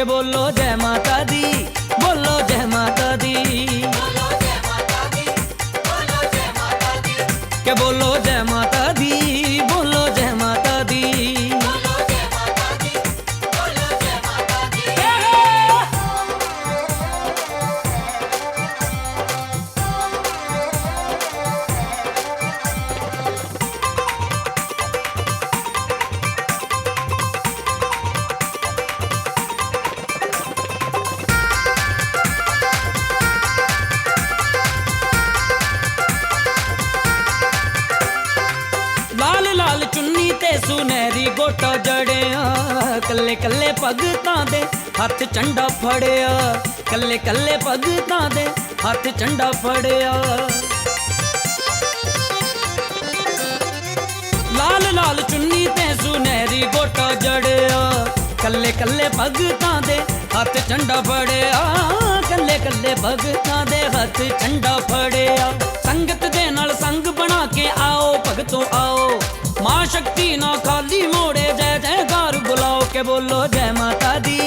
के बोलो जय माता दी, बोलो जय माता दी, बोलो जय माता दी, बोलो जय माता दी, के बोलो जय माता दी, बोलो जय माता दी। बोलो जय माता दी, बोलो जय माता दी। लाल लाल चुन्नी ते सुनहरी गोटा जड़िया, कल्ले कल्ले भगतां दे हत्थ झंडा फड़िया, कल्ले कल्ले भगतां दे हत्थ झंडा फड़िया। लाल लाल चुन्नी ते सुनहरी गोटा जड़िया, कल्ले कल्ले भगतां दे हत्थ झंडा फड़िया, कल्ले कल्ले भगतां दे हत्थ झंडा फड़िया। संगत दे नाल संग बना के आओ भगतों आओ, मां शक्ति ना खाली मोड़े, जय जयकार बुलाओ, के बोलो जय माता दी,